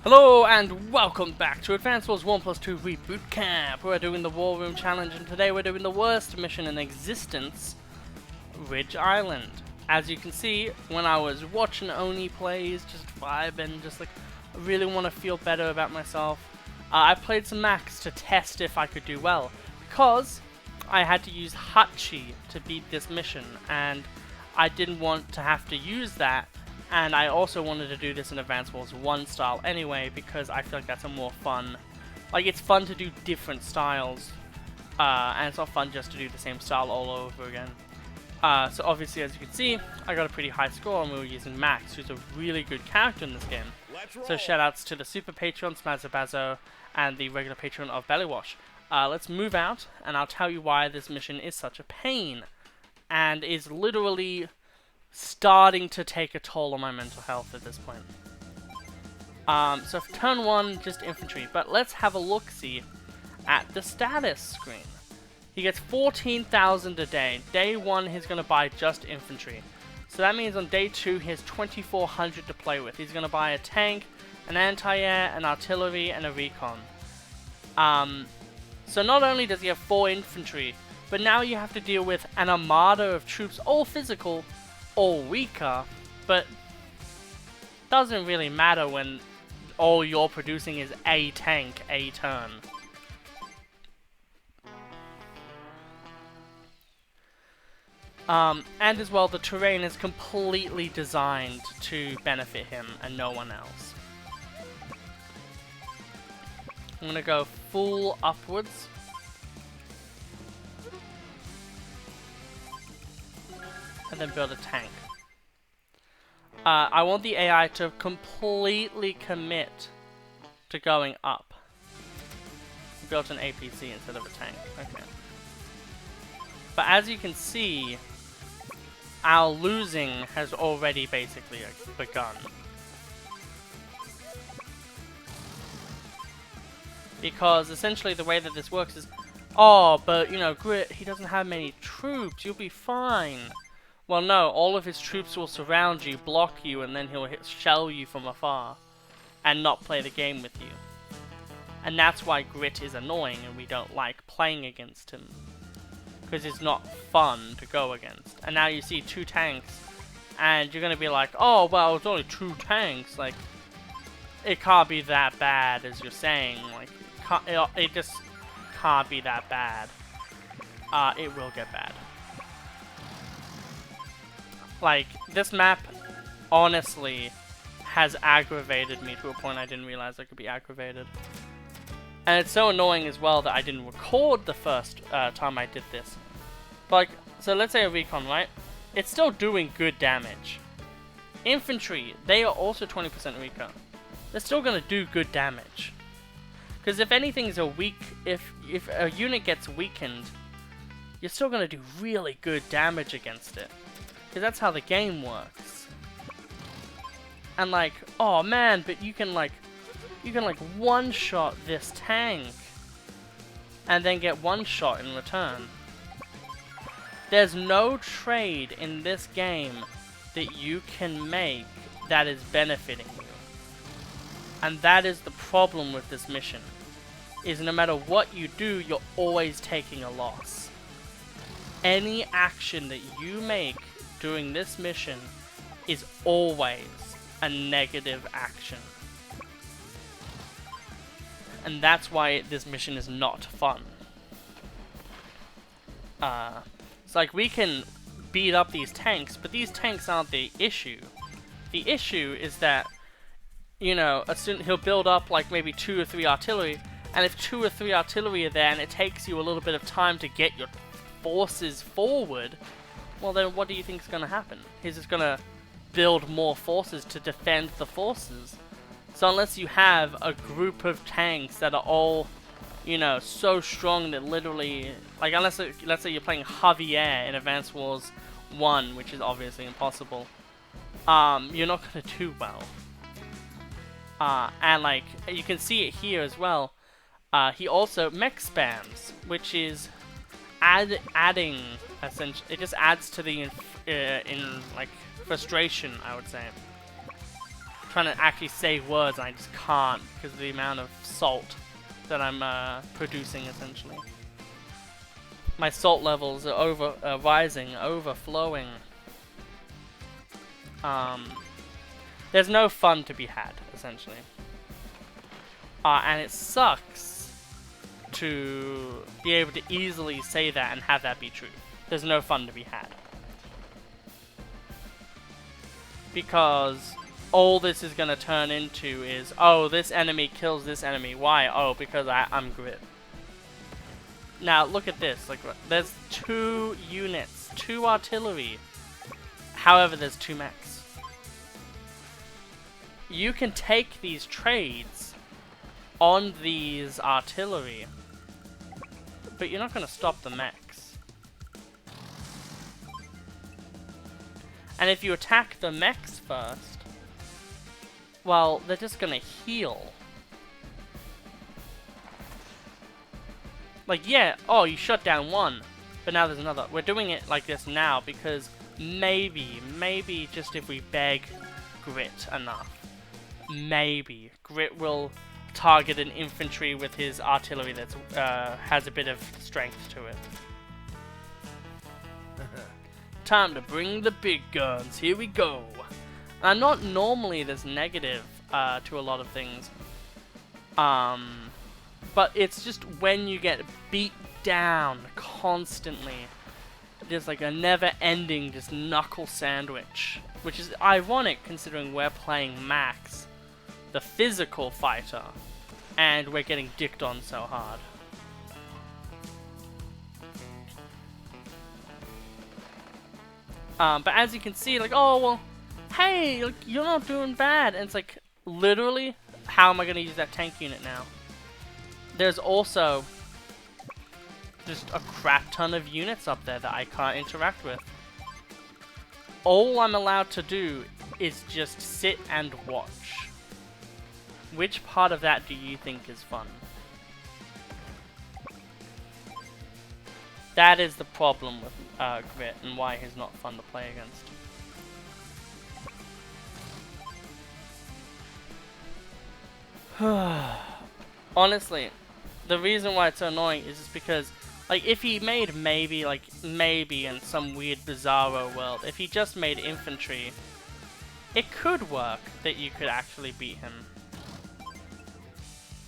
Hello and welcome back to Advance Wars 1 plus 2 Reboot Camp. We're doing the War Room Challenge and today we're doing the worst mission in existence, Ridge Island. As you can see, when I was watching Oni plays, just vibing, just like, I really want to feel better about myself. I played some max to test if I could do well, because I had to use Hachi to beat this mission, and I didn't want to have to use that. And I also wanted to do this in Advance Wars 1 style anyway, because I feel like that's a more fun... Like, it's fun to do different styles, and it's not fun just to do the same style all over again. So obviously, as you can see, I got a pretty high score, and we were using Max, who's a really good character in this game. So shoutouts to the Super Patreon, Smazzabazo, and the regular Patreon of Bellywash. Let's move out, and I'll tell you why this mission is such a pain, and is literally starting to take a toll on my mental health at this point. So for turn 1, just infantry, but let's have a look-see at the status screen. He gets 14,000 a day. Day 1 he's going to buy just infantry. So that means on day 2 he has 2,400 to play with. He's going to buy a tank, an anti-air, an artillery, and a recon. So not only does he have 4 infantry, but now you have to deal with an armada of troops, all physical, all weaker, but doesn't really matter when all you're producing is a tank a turn. And as well, the terrain is completely designed to benefit him and no one else. I'm gonna go full upwards. And then build a tank. I want the AI to completely commit to going up. Built an APC instead of a tank. Okay. But as you can see, our losing has already basically begun. Because essentially the way that this works is, oh, but you know, Grit, he doesn't have many troops, you'll be fine. Well, no, all of his troops will surround you, block you, and then he'll shell you from afar and not play the game with you. And that's why Grit is annoying and we don't like playing against him. Because it's not fun to go against. And now you see 2 tanks and you're going to be like, oh, well, it's only 2 tanks. Like, it can't be that bad as you're saying. Like, it just can't be that bad. It will get bad. Like, this map, honestly, has aggravated me to a point I didn't realize I could be aggravated. And it's so annoying as well that I didn't record the first time I did this. But, like, so let's say a recon, right? It's still doing good damage. Infantry, they are also 20% weaker. They're still going to do good damage. Because if anything's if a unit gets weakened, you're still going to do really good damage against it. Because that's how the game works. And like, oh man, but you can like one-shot this tank and then get one shot in return. There's no trade in this game that you can make that is benefiting you. And that is the problem with this mission. Is no matter what you do, you're always taking a loss. Any action that you make during this mission is always a negative action. And that's why this mission is not fun. It's like we can beat up these tanks, but these tanks aren't the issue. The issue is that, you know, he'll build up like maybe 2 or 3 artillery, and if 2 or 3 artillery are there and it takes you a little bit of time to get your forces forward, well then what do you think is going to happen? He's just going to build more forces to defend the forces. So unless you have a group of tanks that are all, you know, so strong that literally, like let's say you're playing Javier in Advance Wars 1, which is obviously impossible, you're not going to do well. And like, you can see it here as well, he also mech spams, which is adding, essentially, it just adds to the like frustration, I would say. trying to actually say words and I just can't because of the amount of salt that I'm producing, essentially. My salt levels are rising, overflowing. There's no fun to be had, essentially. And it sucks to be able to easily say that and have that be true. There's no fun to be had. Because all this is going to turn into is, oh, this enemy kills this enemy. Why? Oh, because I'm Grit. Now, look at this. Like, there's 2 units, 2 artillery. However, there's 2 mechs. You can take these trades on these artillery, but you're not going to stop the mechs. And if you attack the mechs first, well, they're just going to heal. Like, yeah, oh, you shut down one, but now there's another. We're doing it like this now because maybe just if we beg Grit enough, maybe Grit will target an infantry with his artillery that has a bit of strength to it. Time to bring the big guns. Here we go. I'm not normally this negative to a lot of things. But it's just when you get beat down constantly, there's like a never-ending just knuckle sandwich, which is ironic considering we're playing Max, the physical fighter, and we're getting dicked on so hard. But as you can see, like, oh, well, hey, like, you're not doing bad. And it's like, literally, how am I going to use that tank unit now? There's also just a crap ton of units up there that I can't interact with. All I'm allowed to do is just sit and watch. Which part of that do you think is fun? That is the problem with Grit and why he's not fun to play against. Honestly, the reason why it's so annoying is just because, like, if he made maybe in some weird bizarro world, if he just made infantry, it could work that you could actually beat him.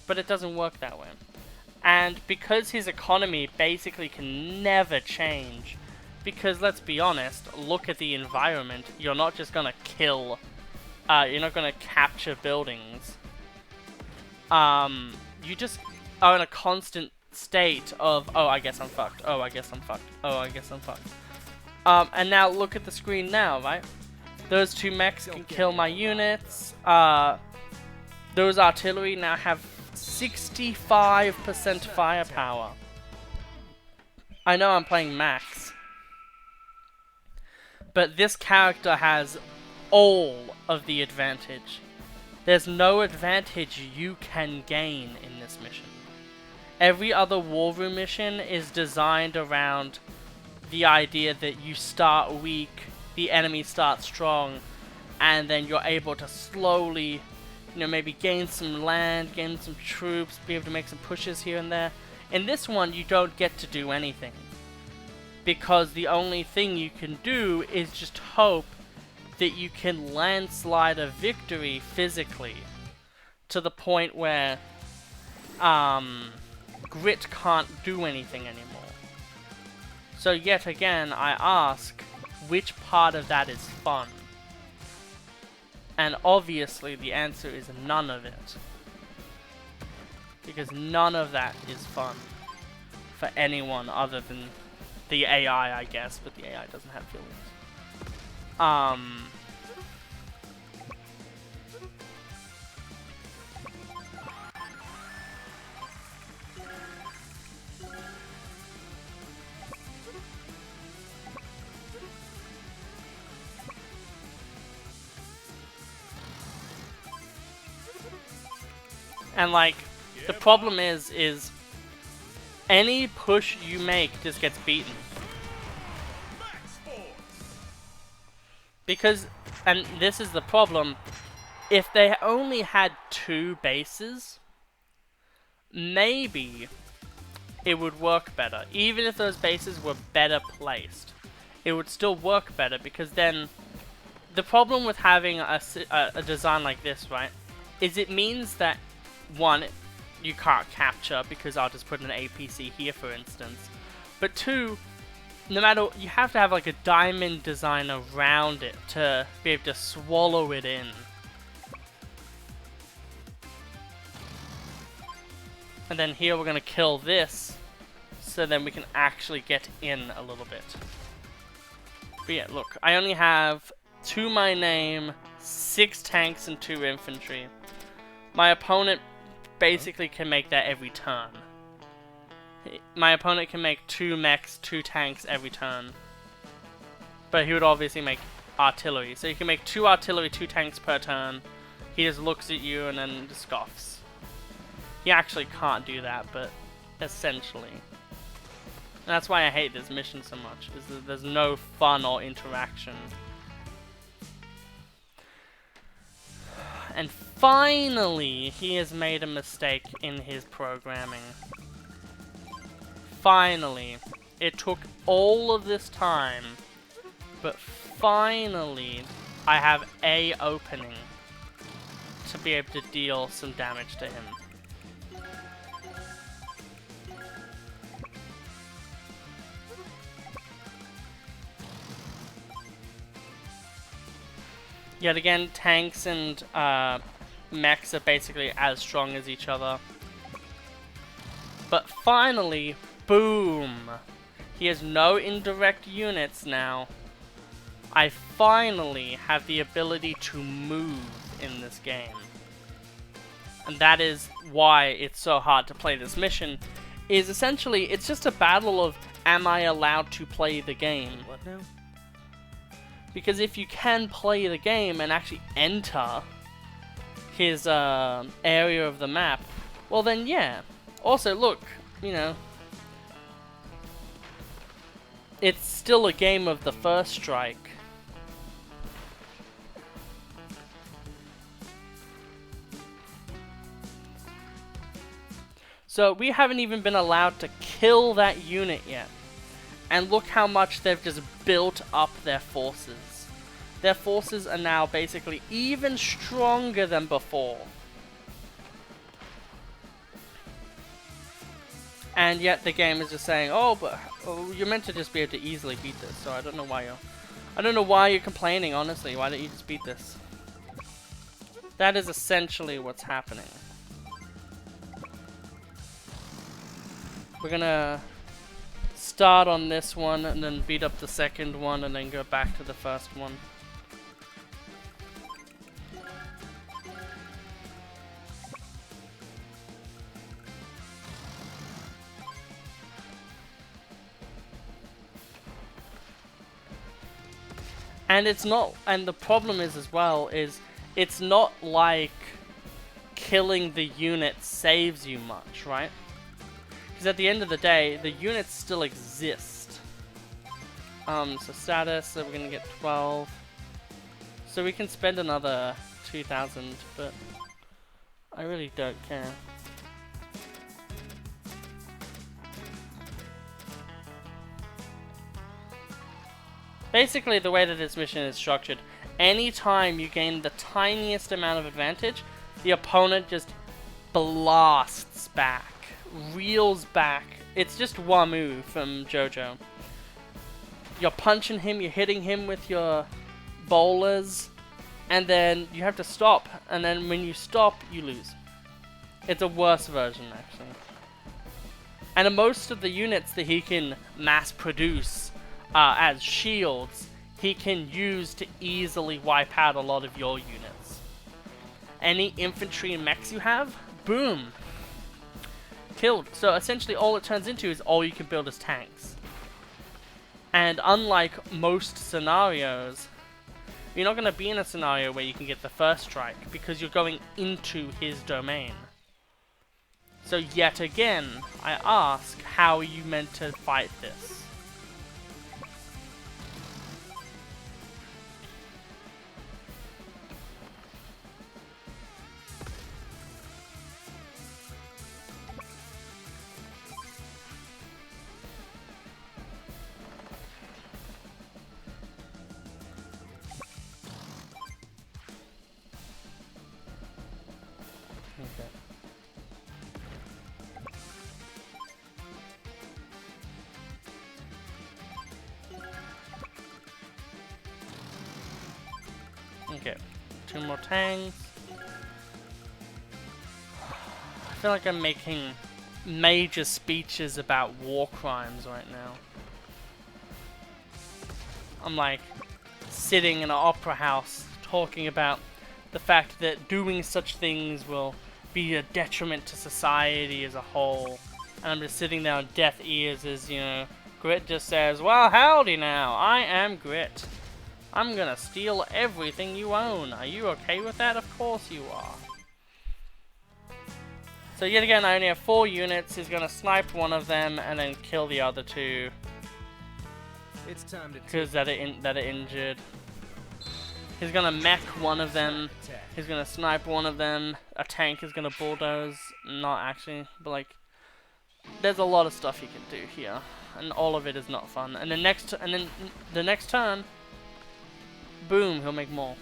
But it doesn't work that way. And because his economy basically can never change, because let's be honest, look at the environment, you're not just gonna kill, you're not gonna capture buildings. You just are in a constant state of, oh, I guess I'm fucked, oh, I guess I'm fucked, oh, I guess I'm fucked. And now look at the screen now, right? Those 2 mechs can kill my units. Those artillery now have 65% firepower. I know I'm playing Max, but this character has all of the advantage. There's no advantage you can gain in this mission. Every other War Room mission is designed around the idea that you start weak, the enemy starts strong, and then you're able to slowly, you know, maybe gain some land, gain some troops, be able to make some pushes here and there. In this one, you don't get to do anything, because the only thing you can do is just hope that you can landslide a victory physically to the point where Grit can't do anything anymore. So yet again, I ask, which part of that is fun? And obviously the answer is none of it. Because none of that is fun for anyone other than the AI, I guess, but the AI doesn't have feelings. And like, the problem is any push you make just gets beaten. Because, and this is the problem, if they only had 2 bases, maybe it would work better. Even if those bases were better placed, it would still work better, because then the problem with having a design like this, right, is it means that, one, you can't capture, because I'll just put an APC here, for instance. But 2, no matter, you have to have like a diamond design around it to be able to swallow it in. And then here we're going to kill this, so then we can actually get in a little bit. But yeah, look, I only have 2 my name, 6 tanks and 2 infantry. My opponent basically can make that every turn. My opponent can make 2 mechs, 2 tanks every turn. But he would obviously make artillery. So you can make 2 artillery, 2 tanks per turn. He just looks at you and then scoffs. He actually can't do that, but essentially. And that's why I hate this mission so much, is that there's no fun or interaction. And finally, he has made a mistake in his programming. Finally. It took all of this time, but finally, I have a opening to be able to deal some damage to him. Yet again, tanks and mechs are basically as strong as each other. But finally, boom! He has no indirect units now. I finally have the ability to move in this game. And that is why it's so hard to play this mission, is essentially, it's just a battle of, am I allowed to play the game? What now? Because if you can play the game and actually enter his area of the map, well then yeah. Also, look, you know, it's still a game of the first strike. So we haven't even been allowed to kill that unit yet. And look how much they've just built up their forces. Their forces are now basically even stronger than before. And yet the game is just saying, oh, but you're meant to just be able to easily beat this. So I don't know why you're complaining, honestly. Why don't you just beat this? That is essentially what's happening. We're gonna start on this one and then beat up the second one and then go back to the first one. And it's not, and the problem is as well, is it's not like killing the unit saves you much, right? Because at the end of the day, the units still exist. So status, so we're gonna get 12. So we can spend another 2,000, but I really don't care. Basically, the way that this mission is structured, anytime you gain the tiniest amount of advantage, the opponent just blasts back, reels back. It's just Wamu from JoJo. You're punching him, you're hitting him with your bowlers, and then you have to stop, and then when you stop, you lose. It's a worse version, actually. And most of the units that he can mass produce as shields, he can use to easily wipe out a lot of your units. Any infantry and mechs you have, boom, killed. So essentially all it turns into is all you can build is tanks. And unlike most scenarios, you're not going to be in a scenario where you can get the first strike, because you're going into his domain. So yet again, I ask, how are you meant to fight this? 2 more tanks. I feel like I'm making major speeches about war crimes right now. I'm like sitting in an opera house talking about the fact that doing such things will be a detriment to society as a whole. And I'm just sitting there on deaf ears as, you know, Grit just says, well, howdy now, I am Grit. I'm gonna steal everything you own. Are you okay with that? Of course you are. So yet again, I only have 4 units. He's gonna snipe one of them and then kill the other 2. It's time to because that are injured. He's gonna mech one of them. He's gonna snipe one of them. A tank is gonna bulldoze. Not actually, but like, there's a lot of stuff he can do here, and all of it is not fun. And then the next turn, boom, he'll make more.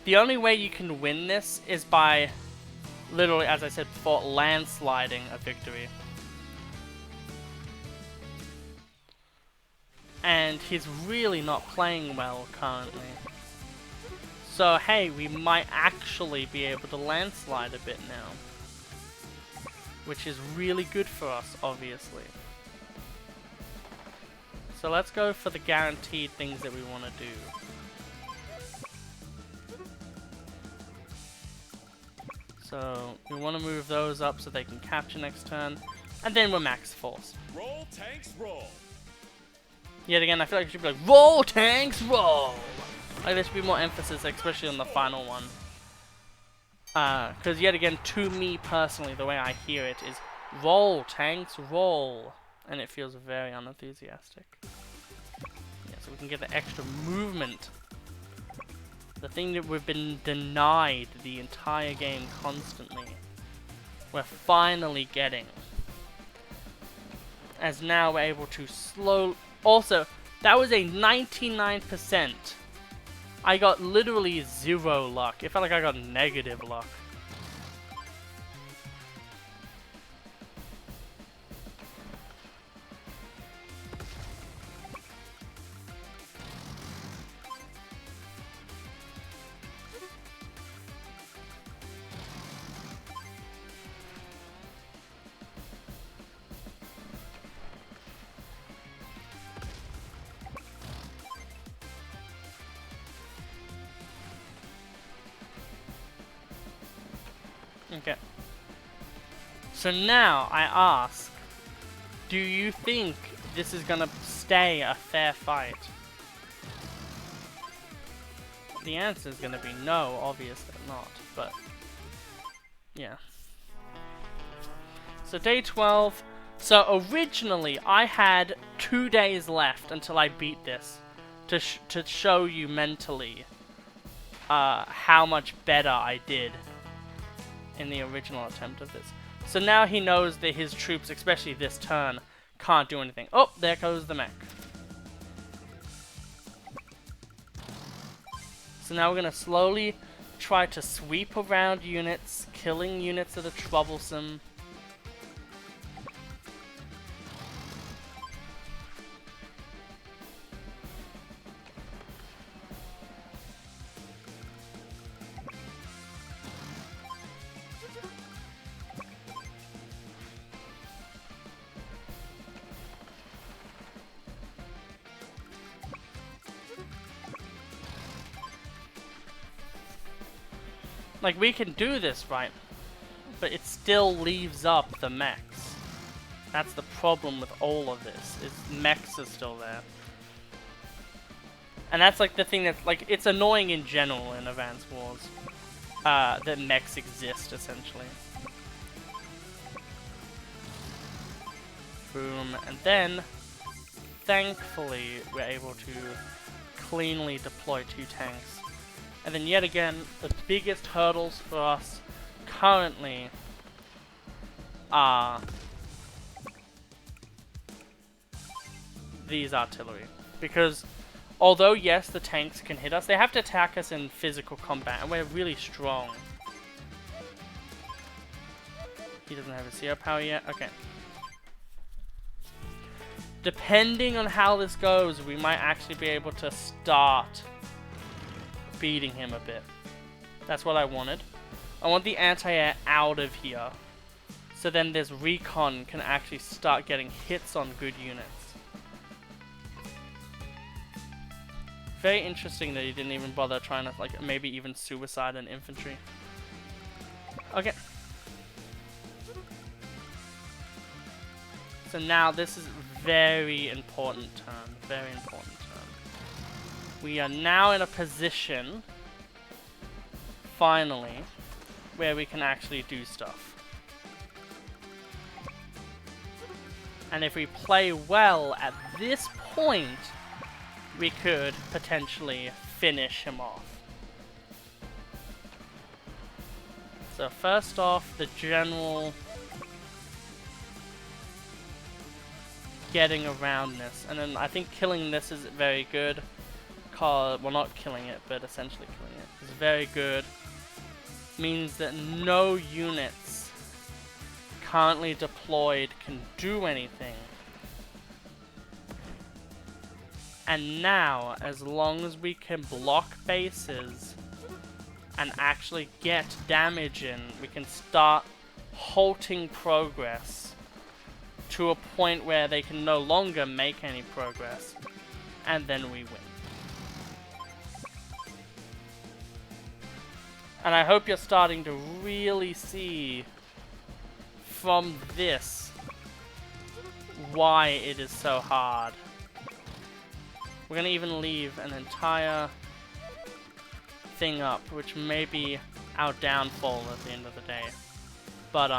The only way you can win this is by, literally, as I said before, landsliding a victory. And he's really not playing well currently. So hey, we might actually be able to landslide a bit now. Which is really good for us, obviously. So let's go for the guaranteed things that we want to do. So we want to move those up so they can capture next turn. And then we're max force. roll, tanks, roll. Yet again, I feel like it should be like, roll, tanks, roll! Like, there should be more emphasis, especially on the final one. Because yet again, to me personally, the way I hear it is, roll, tanks, roll. And it feels very unenthusiastic. Yeah, so we can get the extra movement. The thing that we've been denied the entire game constantly. We're finally getting. As now we're able to slow... Also, that was a 99%. I got literally 0 luck. It felt like I got negative luck. Okay. So now I ask, do you think this is gonna stay a fair fight? The answer is gonna be no, obviously not, but yeah. So day 12. So originally I had 2 days left until I beat this to show you mentally how much better I did in the original attempt of this. So now he knows that his troops, especially this turn, can't do anything. Oh, there goes the mech. So now we're going to slowly try to sweep around units, killing units that are troublesome. Like, we can do this, right? But it still leaves up the mechs. That's the problem with all of this, is mechs are still there. And that's like the thing that's, like, it's annoying in general in Advance Wars. That mechs exist, essentially. Boom, and then, thankfully, we're able to cleanly deploy 2 tanks. And then yet again, the biggest hurdles for us currently are these artillery. Because although yes, the tanks can hit us, they have to attack us in physical combat, and we're really strong. He doesn't have a CO power yet? Okay. Depending on how this goes, we might actually be able to start speeding him a bit. That's what I wanted. I want the anti-air out of here, so then this recon can actually start getting hits on good units. Very interesting that he didn't even bother trying to, like, maybe even suicide an infantry. Okay. So now this is very important turn. Very important turn. We are now in a position, finally, where we can actually do stuff. And if we play well at this point, we could potentially finish him off. So first off, the general getting around this, and then I think killing this is very good. Well, not killing it, but essentially killing it is very good. Means that no units currently deployed can do anything. And now, as long as we can block bases and actually get damage in, we can start halting progress to a point where they can no longer make any progress, and then we win. And I hope you're starting to really see from this why it is so hard. We're gonna even leave an entire thing up, which may be our downfall at the end of the day. But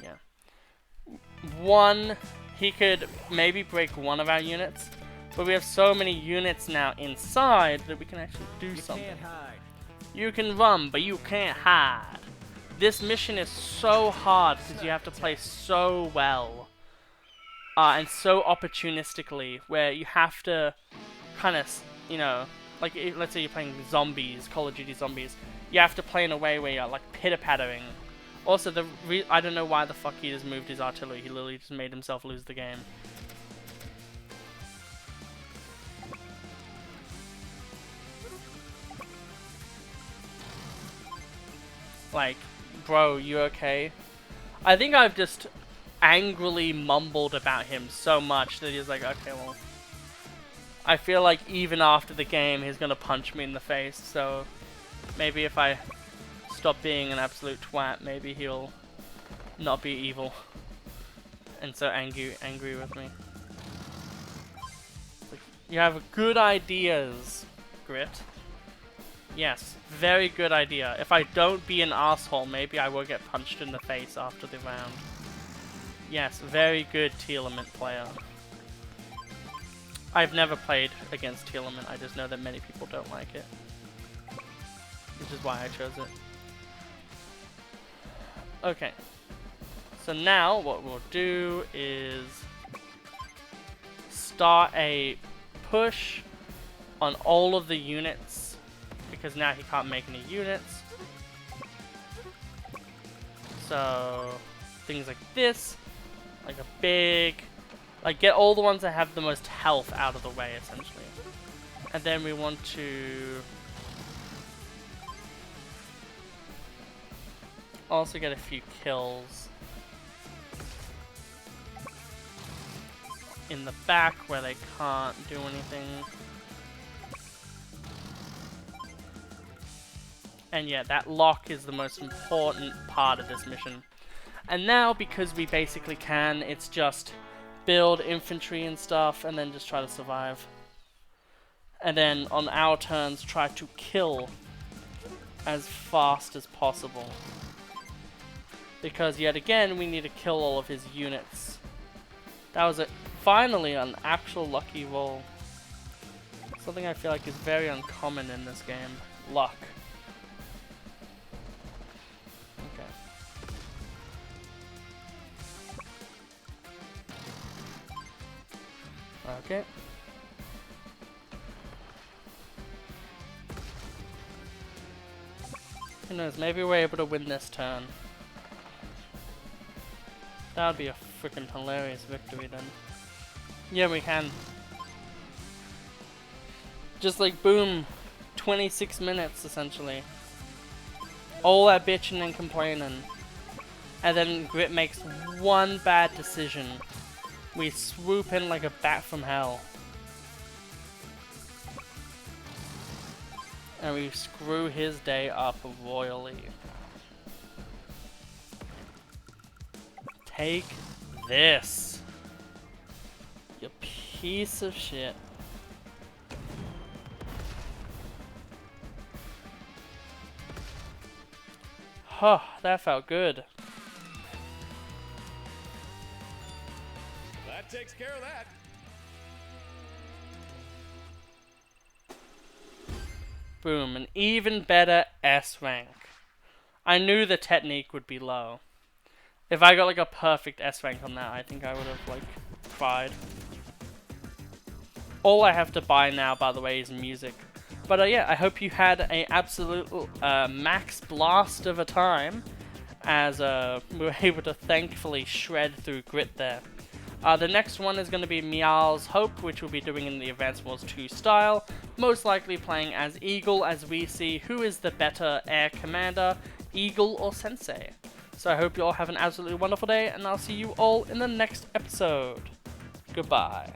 yeah. One, he could maybe break one of our units, but we have so many units now inside that we can actually do something. Can't hide. You can run, but you can't hide. This mission is so hard because you have to play so well. And so opportunistically, where you have to kind of, you know, like let's say you're playing zombies, Call of Duty zombies, you have to play in a way where you're like pitter-pattering. Also, I don't know why the fuck he just moved his artillery, he literally just made himself lose the game. Like, bro, you okay? I think I've just angrily mumbled about him so much that he's like, okay, well, I feel like even after the game he's gonna punch me in the face, so maybe if I stop being an absolute twat, maybe he'll not be evil and so angry with me. Like, you have good ideas, Grit. Yes, very good idea. If I don't be an asshole, maybe I will get punched in the face after the round. Yes, very good Teal-Element player. I've never played against Teal-Element, I just know that many people don't like it. Which is why I chose it. Okay. So now what we'll do is start a push on all of the units, because now he can't make any units. So things like this, like a big, like get all the ones that have the most health out of the way essentially. And then we want to also get a few kills in the back where they can't do anything. And yeah, that lock is the most important part of this mission. And now, because we basically can, it's just build infantry and stuff, and then just try to survive. And then on our turns, try to kill as fast as possible. Because yet again, we need to kill all of his units. That was finally an actual lucky roll. Something I feel like is very uncommon in this game. Luck. Okay. Who knows, maybe we're able to win this turn. That would be a freaking hilarious victory then. Yeah, we can. Just like boom, 26 minutes essentially. All that bitching and complaining. And then Grit makes one bad decision. We swoop in like a bat from hell. And we screw his day up royally. Take this. You piece of shit. Huh, that felt good. That takes care of that. Boom, an even better S rank. I knew the technique would be low. If I got like a perfect S rank on that, I think I would have like cried. All I have to buy now, by the way, is music. But yeah, I hope you had a absolute max blast of a time as we were able to thankfully shred through Grit there. The next one is going to be Meow's Hope, which we'll be doing in the Advance Wars 2 style, most likely playing as Eagle as we see who is the better air commander, Eagle or Sensei. So I hope you all have an absolutely wonderful day, and I'll see you all in the next episode. Goodbye.